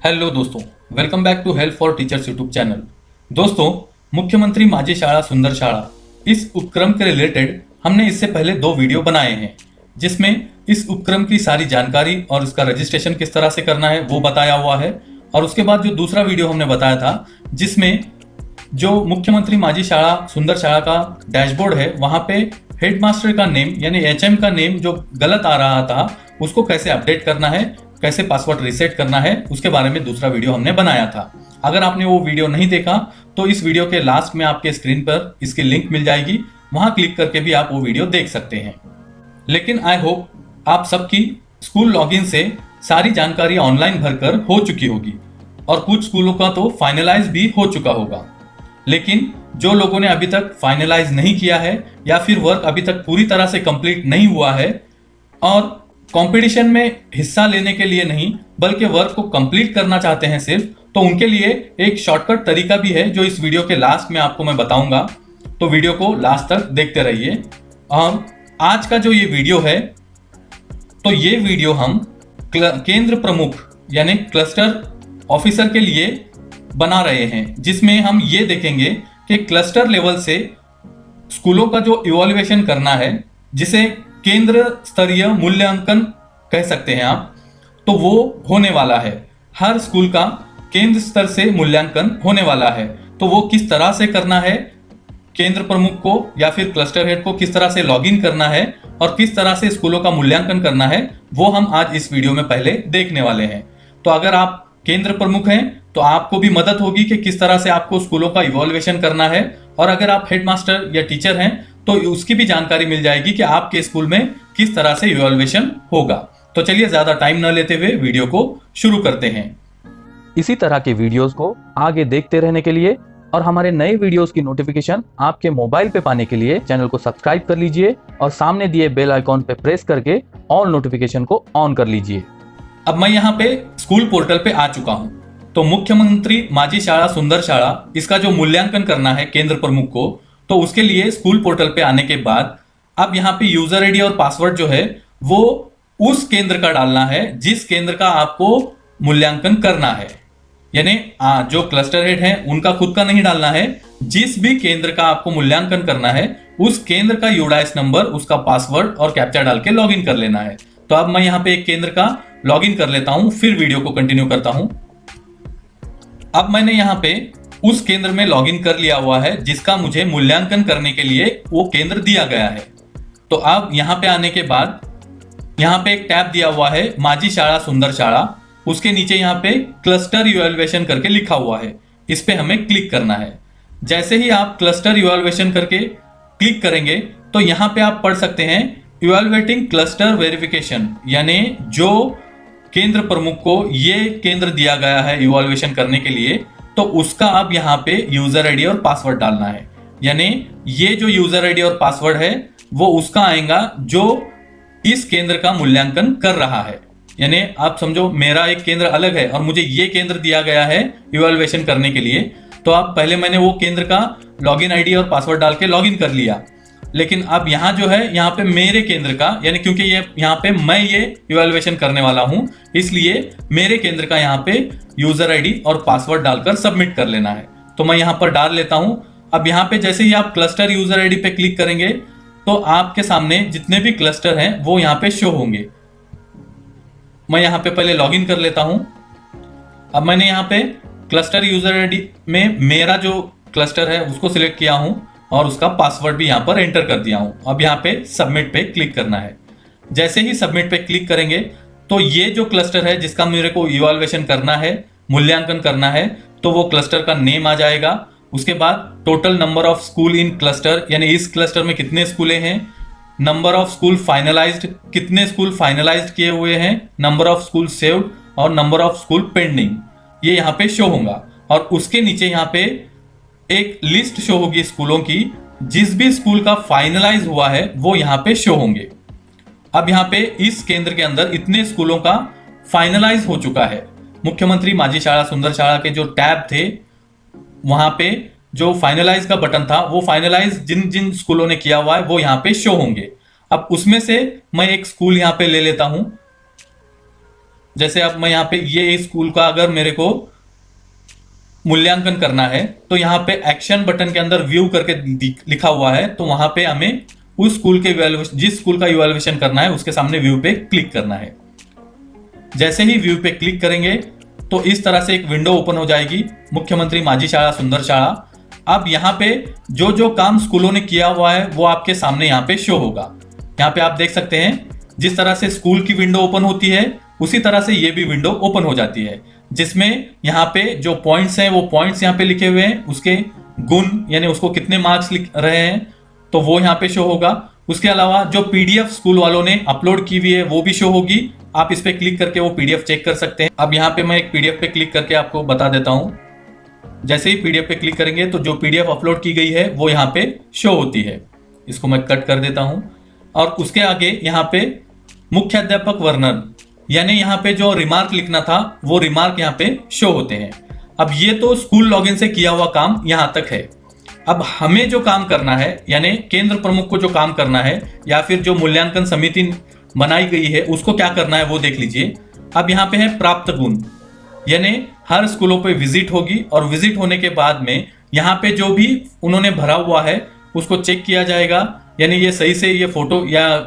Hello दोस्तों, welcome back to help for teachers YouTube channel. दोस्तों, मुख्यमंत्री माझी शाला सुंदर शाला इस उपक्रम के रिलेटेड हमने इससे पहले 2 वीडियो बनाए हैं, जिसमें इस उपक्रम की सारी जानकारी और इसका रजिस्ट्रेशन किस तरह से करना है वो बताया हुआ है। और उसके बाद जो दूसरा वीडियो हमने बताया था, जिसमें जो मुख्यमंत्री माझी शाला सुंदर शाला का डैशबोर्ड है, वहां पे हेडमास्टर का नेम यानी एचएम का नेम जो गलत आ रहा था, उसको कैसे अपडेट करना है, कैसे पासवर्ड रीसेट करना है, उसके बारे में दूसरा वीडियो हमने बनाया था। अगर आपने वो वीडियो नहीं देखा तो इस वीडियो के लास्ट में आपके स्क्रीन पर इसकी लिंक मिल जाएगी, वहां क्लिक करके भी आप वो वीडियो देख सकते हैं। लेकिन आई होप आप सबकी स्कूल लॉगिन से सारी जानकारी ऑनलाइन भरकर हो चुकी होगी और कुछ स्कूलों का तो फाइनलाइज भी हो चुका होगा। लेकिन जो लोगों ने अभी तक फाइनलाइज नहीं किया है या फिर वर्क अभी तक पूरी तरह से कंप्लीट नहीं हुआ है और कंपटीशन में हिस्सा लेने के लिए नहीं बल्कि वर्क को कंप्लीट करना चाहते हैं सिर्फ, तो उनके लिए एक शॉर्टकट तरीका भी है जो इस वीडियो के लास्ट में आपको मैं बताऊंगा। तो वीडियो को लास्ट तक देखते रहिए। आज का जो ये वीडियो है, तो ये वीडियो हम केंद्र प्रमुख यानी क्लस्टर ऑफिसर के लिए बना रहे हैं, जिसमें हम ये देखेंगे कि क्लस्टर लेवल से स्कूलों का जो इवैल्यूएशन करना है, जिसे केंद्र स्तरीय मूल्यांकन कह सकते हैं आप, तो वो होने वाला है। हर स्कूल का केंद्र स्तर से मूल्यांकन होने वाला है। तो वो किस तरह से करना है, केंद्र प्रमुख को या फिर क्लस्टर हेड को किस तरह से लॉगिन करना है और किस तरह से स्कूलों का मूल्यांकन करना है, वो हम आज इस वीडियो में पहले देखने वाले हैं। तो अगर आप केंद्र प्रमुख हैं तो आपको भी मदद होगी कि किस तरह से आपको स्कूलों का इवैल्यूएशन करना है, और अगर आप हेडमास्टर या टीचर हैं तो उसकी भी जानकारी मिल जाएगी कि आपके स्कूल में किस तरह से इवैल्यूएशन होगा। तो चलिए ज्यादा टाइम न लेते हुए वीडियो को शुरू करते हैं। इसी तरह के वीडियोस को आगे देखते रहने के लिए और हमारे नए वीडियोस की नोटिफिकेशन आपके मोबाइल पे पाने के लिए चैनल को सब्सक्राइब कर लीजिए और सामने दिए बेल आइकॉन पे प्रेस करके ऑल नोटिफिकेशन को ऑन कर लीजिए। अब मैं यहाँ पे स्कूल पोर्टल पे आ चुका हूँ। तो मुख्यमंत्री माझी शाला सुंदर शाला, इसका जो मूल्यांकन करना है केंद्र प्रमुख को, तो उसके लिए स्कूल पोर्टल पे आने के बाद अब यहाँ पे यूजर आईडी और पासवर्ड जो है वो उस केंद्र का डालना है जिस केंद्र का आपको मूल्यांकन करना है। यानी जो क्लस्टर हेड है उनका खुद का नहीं डालना है, जिस भी केंद्र का आपको मूल्यांकन करना है उस केंद्र का यूडाइस नंबर, उसका पासवर्ड और कैप्चा डाल के लॉगिन कर लेना है। तो अब मैं यहाँ पे एक केंद्र का लॉगिन कर लेता हूं, फिर वीडियो को कंटिन्यू करता हूं। अब मैंने यहाँ पे उस केंद्र में लॉगिन कर लिया हुआ है जिसका मुझे मूल्यांकन करने के लिए वो केंद्र दिया गया है। तो अब यहाँ पे आने के बाद यहाँ पे एक टैब दिया हुआ है माझी शाला सुंदर शाला, उसके नीचे यहाँ पे क्लस्टर इवैल्यूएशन करके लिखा हुआ है, इस पे हमें क्लिक करना है। जैसे ही आप क्लस्टर इवैल्यूएशन करके क्लिक करेंगे तो यहाँ पे आप पढ़ सकते हैं इवैल्यूएटिंग क्लस्टर वेरिफिकेशन, यानी जो केंद्र प्रमुख को ये केंद्र दिया गया है इवैल्यूएशन करने के लिए, तो उसका अब यहाँ पे यूजर आईडी और पासवर्ड डालना है। यानी ये जो यूजर आईडी और पासवर्ड है वो उसका आएगा जो इस केंद्र का मूल्यांकन कर रहा है। यानी आप समझो मेरा एक केंद्र अलग है और मुझे ये केंद्र दिया गया है इवैल्यूएशन करने के लिए, तो अब पहले मैंने वो केंद्र का लॉगिन आईडी और पासवर्ड डाल के लॉगिन कर लिया। लेकिन अब यहाँ जो है यहाँ पे मेरे केंद्र का, यानी क्योंकि ये यहाँ पे मैं ये इवैल्यूएशन करने वाला हूँ, इसलिए मेरे केंद्र का यहाँ पे यूजर आईडी और पासवर्ड डालकर सबमिट कर लेना है। तो मैं यहाँ पर डाल लेता हूँ। अब यहाँ पे जैसे ही आप क्लस्टर यूजर आईडी पे क्लिक करेंगे तो आपके सामने जितने भी क्लस्टर हैं वो यहाँ पे शो होंगे। मैं यहाँ पे पहले लॉगिन कर लेता हूँ। अब मैंने यहाँ पे क्लस्टर यूजर आईडी में मेरा जो क्लस्टर है उसको सिलेक्ट किया हूँ और उसका पासवर्ड भी यहाँ पर एंटर कर दिया हूँ। अब यहाँ पे सबमिट पे क्लिक करना है। जैसे ही सबमिट पे क्लिक करेंगे तो ये जो क्लस्टर है जिसका मेरे को इवैल्यूएशन करना है, मूल्यांकन करना है, तो वो क्लस्टर का नेम आ जाएगा। उसके बाद total number of school in cluster, यानी इस क्लस्टर में कितने स्कूलें हैं, नंबर ऑफ स्कूल फाइनलाइज्ड, कितने स्कूल फाइनलाइज्ड किए हुए हैं, नंबर ऑफ स्कूल सेव्ड और नंबर ऑफ स्कूल पेंडिंग, ये यहाँ पे शो होगा। और उसके नीचे यहाँ पे एक लिस्ट शो होगी स्कूलों की, जिस भी स्कूल का फाइनलाइज हुआ है वो यहाँ पे शो होंगे। अब यहाँ पे इस केंद्र के अंदर इतने स्कूलों का फाइनलाइज हो चुका है। मुख्यमंत्री माझी शाला सुंदर शाला के जो टैब थे वहां पे जो फाइनलाइज का बटन था, वो फाइनलाइज जिन जिन स्कूलों ने किया हुआ है वो यहाँ पे शो होंगे। अब उसमें से मैं एक स्कूल यहाँ पे ले लेता हूं। जैसे अब मैं यहाँ पे ये स्कूल का अगर मेरे को मूल्यांकन करना है तो यहाँ पे एक्शन बटन के अंदर व्यू करके लिखा हुआ है, तो वहां पे हमें उस स्कूल के जिस स्कूल का इवैल्यूएशन करना है उसके सामने व्यू पे क्लिक करना है। जैसे ही व्यू पे क्लिक करेंगे तो इस तरह से एक विंडो ओपन हो जाएगी, मुख्यमंत्री माझी शाला सुंदर शाला। अब यहाँ पे जो जो काम स्कूलों ने किया हुआ है वो आपके सामने यहाँ पे शो होगा। यहाँ पे आप देख सकते हैं जिस तरह से स्कूल की विंडो ओपन होती है उसी तरह से ये भी विंडो ओपन हो जाती है, जिसमें यहाँ पे जो पॉइंट्स हैं वो पॉइंट्स यहाँ पे लिखे हुए हैं, उसके गुण यानी उसको कितने मार्क्स लिख रहे हैं तो वो यहाँ पे शो होगा। उसके अलावा जो पीडीएफ स्कूल वालों ने अपलोड की हुई है वो भी शो होगी, आप इस पे क्लिक करके वो पीडीएफ चेक कर सकते हैं। अब यहाँ पे मैं एक पीडीएफ पे क्लिक करके आपको बता देता हूँ। जैसे ही पीडीएफ पे क्लिक करेंगे तो जो पीडीएफ अपलोड की गई है वो यहाँ पे शो होती है। इसको मैं कट कर देता हूँ और उसके आगे यहाँ पे मुख्याध्यापक वर्णन यानी यहाँ पे जो रिमार्क लिखना था वो रिमार्क यहाँ पे शो होते हैं। अब ये तो स्कूल लॉगिन से किया हुआ काम यहाँ तक है। अब हमें जो काम करना है यानी केंद्र प्रमुख को जो काम करना है या फिर जो मूल्यांकन समिति बनाई गई है उसको क्या करना है वो देख लीजिए। अब यहाँ पे है प्राप्त गुण, यानी हर स्कूलों पे विजिट होगी और विजिट होने के बाद में यहाँ पे जो भी उन्होंने भरा हुआ है उसको चेक किया जाएगा, यानी ये सही से ये फोटो, या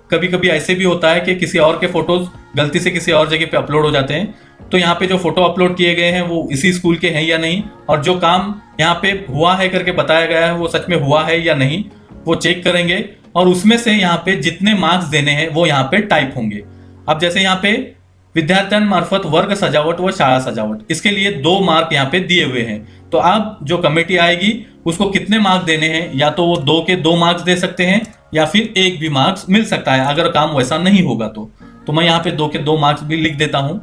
कभी कभी ऐसे भी होता है कि किसी और के फोटोज गलती से किसी और जगह पे अपलोड हो जाते हैं, तो यहाँ पे जो फोटो अपलोड किए गए हैं वो इसी स्कूल के हैं या नहीं, और जो काम यहाँ पे हुआ है करके बताया गया है वो सच में हुआ है या नहीं वो चेक करेंगे और उसमें से यहाँ पे जितने मार्क्स देने हैं वो यहाँ पे टाइप होंगे। अब जैसे यहाँ पे विद्यार्थी मार्फत वर्ग सजावट व शाळा सजावट, इसके लिए 2 मार्क यहाँ पे दिए हुए हैं। तो अब जो कमेटी आएगी उसको कितने मार्क देने हैं, या तो वो 2 के 2 मार्क्स दे सकते हैं या फिर 1 भी मार्क्स मिल सकता है अगर काम वैसा नहीं होगा तो मैं यहाँ पे 2 के 2 मार्क्स भी लिख देता हूँ।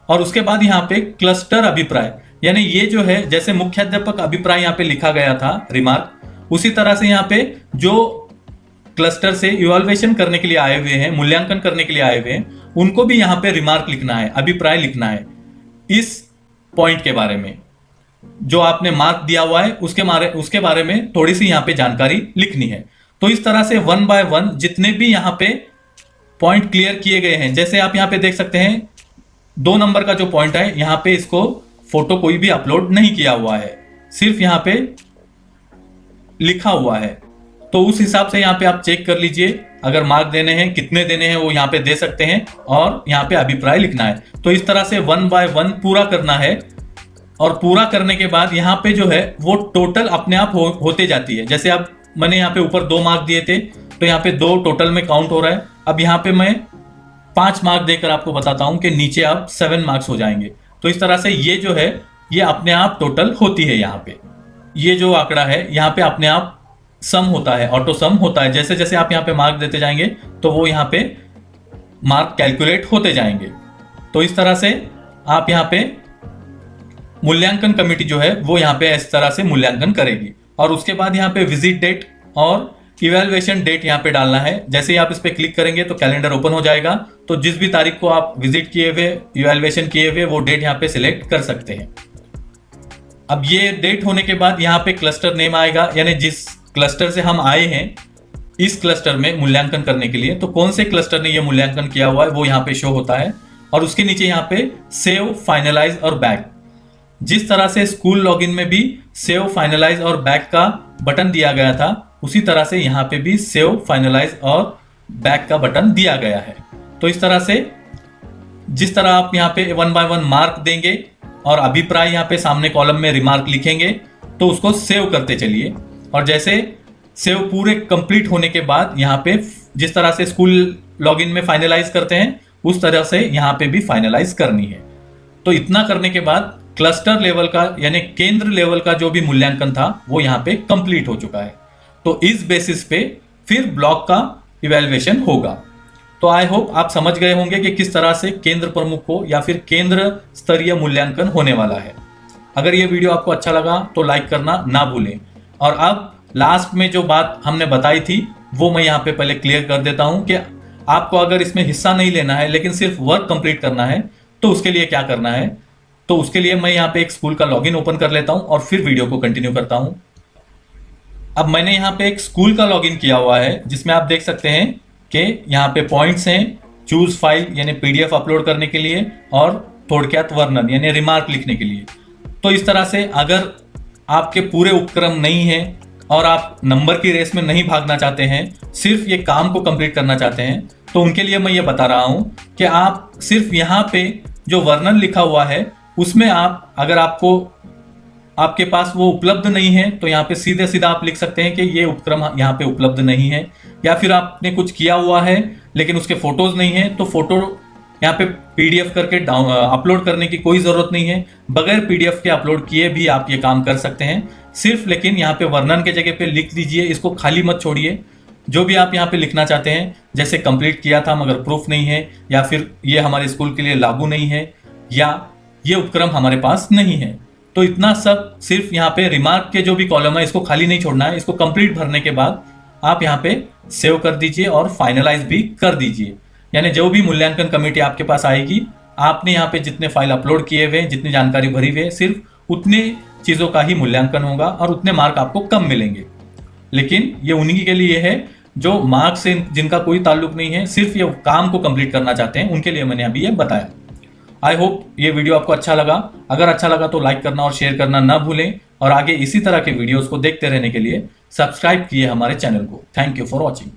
और उसके बाद यहाँ पे क्लस्टर अभिप्राय, यानी ये जो है जैसे मुख्याध्यापक अभिप्राय यहाँ पे लिखा गया था रिमार्क, उसी तरह से यहाँ पे जो क्लस्टर से इवैल्यूएशन करने के लिए आए हुए हैं, मूल्यांकन करने के लिए आए हुए हैं, उनको भी यहाँ पे रिमार्क लिखना है, अभिप्राय लिखना है इस पॉइंट के बारे में। जो आपने मार्क दिया हुआ है उसके बारे में थोड़ी सी यहाँ पे जानकारी लिखनी है। तो इस तरह से 1 बाय 1 जितने भी यहाँ पे पॉइंट क्लियर किए गए हैं, जैसे आप यहाँ पे देख सकते हैं 2 नंबर का जो पॉइंट है यहाँ पे इसको फोटो कोई भी अपलोड नहीं किया हुआ है, सिर्फ यहाँ पे लिखा हुआ है। तो उस हिसाब से यहाँ पे आप चेक कर लीजिए, अगर मार्क देने हैं कितने देने हैं वो यहाँ पे दे सकते हैं और यहाँ पे अभिप्राय लिखना है। तो इस तरह से 1 बाय 1 पूरा करना है और पूरा करने के बाद यहाँ पे जो है वो टोटल अपने आप होते जाती है। जैसे अब मैंने यहाँ पे ऊपर 2 मार्क दिए थे तो यहाँ पे 2 टोटल में काउंट हो रहा है। अब यहाँ पे मैं 5 मार्क देकर आपको बताता हूँ कि नीचे अब 7 मार्क्स हो जाएंगे। तो इस तरह से ये जो है ये अपने आप टोटल होती है। यहाँ पे ये जो आंकड़ा है यहाँ पे अपने आप सम होता है, ऑटो सम होता है। जैसे जैसे आप यहाँ पे मार्क देते जाएंगे तो वो यहाँ पे मार्क कैलकुलेट होते जाएंगे। तो इस तरह से आप यहाँ पे मूल्यांकन कमेटी जो है वो यहाँ पे इस तरह से मूल्यांकन करेगी। और उसके बाद यहाँ पे विजिट डेट और इवैल्यूएशन डेट यहाँ पे डालना है। जैसे ही आप इस पे क्लिक करेंगे तो कैलेंडर ओपन हो जाएगा, तो जिस भी तारीख को आप विजिट किए हुए, इवैल्यूएशन किए हुए, वो डेट यहाँ पे सिलेक्ट कर सकते हैं। अब ये डेट होने के बाद यहाँ पे क्लस्टर नेम आएगा, यानी जिस क्लस्टर से हम आए हैं इस क्लस्टर में मूल्यांकन करने के लिए, तो कौन से क्लस्टर ने ये मूल्यांकन किया हुआ है वो यहाँ पे शो होता है। और उसके नीचे यहाँ पे सेव, फाइनलाइज और बैक, जिस तरह से स्कूल लॉगिन में भी सेव, फाइनलाइज और बैक का बटन दिया गया था उसी तरह से यहाँ पे भी सेव, फाइनलाइज और बैक का बटन दिया गया है। तो इस तरह से जिस तरह आप यहाँ पे 1 बाय 1 मार्क देंगे और अभिप्राय यहाँ पे सामने कॉलम में रिमार्क लिखेंगे तो उसको सेव करते चलिए। और जैसे सेव पूरे कंप्लीट होने के बाद यहाँ पे जिस तरह से स्कूल लॉगिन में फाइनलाइज करते हैं उस तरह से यहाँ पे भी फाइनलाइज करनी है। तो इतना करने के बाद क्लस्टर लेवल का यानी केंद्र लेवल का जो भी मूल्यांकन था वो यहाँ पे कंप्लीट हो चुका है। तो इस बेसिस पे फिर ब्लॉक का इवैल्यूएशन होगा। तो आई होप आप समझ गए होंगे कि किस तरह से केंद्र प्रमुख को या फिर केंद्र स्तरीय मूल्यांकन होने वाला है। अगर ये वीडियो आपको अच्छा लगा तो लाइक करना ना भूलें। और अब लास्ट में जो बात हमने बताई थी वो मैं यहाँ पे पहले क्लियर कर देता हूँ कि आपको अगर इसमें हिस्सा नहीं लेना है लेकिन सिर्फ वर्क कंप्लीट करना है तो उसके लिए क्या करना है। तो उसके लिए मैं यहाँ पे एक स्कूल का लॉगिन ओपन कर लेता हूँ और फिर वीडियो को कंटिन्यू करता हूँ। अब मैंने यहाँ पे एक स्कूल का लॉगिन किया हुआ है जिसमें आप देख सकते हैं कि यहाँ पे पॉइंट्स हैं, चूज फाइल यानी पीडीएफ अपलोड करने के लिए और थोड़क्यात वर्णन यानी रिमार्क लिखने के लिए। तो इस तरह से अगर आपके पूरे उपक्रम नहीं है और आप नंबर की रेस में नहीं भागना चाहते हैं, सिर्फ ये काम को कंप्लीट करना चाहते हैं, तो उनके लिए मैं ये बता रहा हूं कि आप सिर्फ यहाँ पे जो वर्णन लिखा हुआ है उसमें आप अगर आपके पास वो उपलब्ध नहीं है तो यहाँ पे सीधे सीधा आप लिख सकते हैं कि ये उपक्रम यहाँ पे उपलब्ध नहीं है। या फिर आपने कुछ किया हुआ है लेकिन उसके फोटोज नहीं है तो फोटो यहाँ पे पीडीएफ करके अपलोड करने की कोई जरूरत नहीं है। बगैर पीडीएफ के अपलोड किए भी आप ये काम कर सकते हैं सिर्फ, लेकिन यहाँ पे वर्णन के जगह पे लिख दीजिए, इसको खाली मत छोड़िए। जो भी आप यहाँ पे लिखना चाहते हैं, जैसे कंप्लीट किया था मगर प्रूफ नहीं है, या फिर ये हमारे स्कूल के लिए लागू नहीं है, या ये उपक्रम हमारे पास नहीं है, तो इतना सब सिर्फ यहाँ पे रिमार्क के जो भी कॉलम है इसको खाली नहीं छोड़ना है। इसको कंप्लीट भरने के बाद आप यहाँ पे सेव कर दीजिए और फाइनलाइज भी कर दीजिए। यानी जो भी मूल्यांकन कमेटी आपके पास आएगी, आपने यहाँ पे जितने फाइल अपलोड किए हुए, जितनी जानकारी भरी हुई है, सिर्फ उतने चीज़ों का ही मूल्यांकन होगा और उतने मार्क आपको कम मिलेंगे। लेकिन ये उन्हीं के लिए है जो मार्क से जिनका कोई ताल्लुक नहीं है, सिर्फ ये काम को कंप्लीट करना चाहते हैं, उनके लिए मैंने अभी ये बताया। आई होप ये वीडियो आपको अच्छा लगा। अगर अच्छा लगा तो लाइक करना और शेयर करना ना भूलें, और आगे इसी तरह के वीडियोस को देखते रहने के लिए सब्सक्राइब किए हमारे चैनल को। Thank you for watching.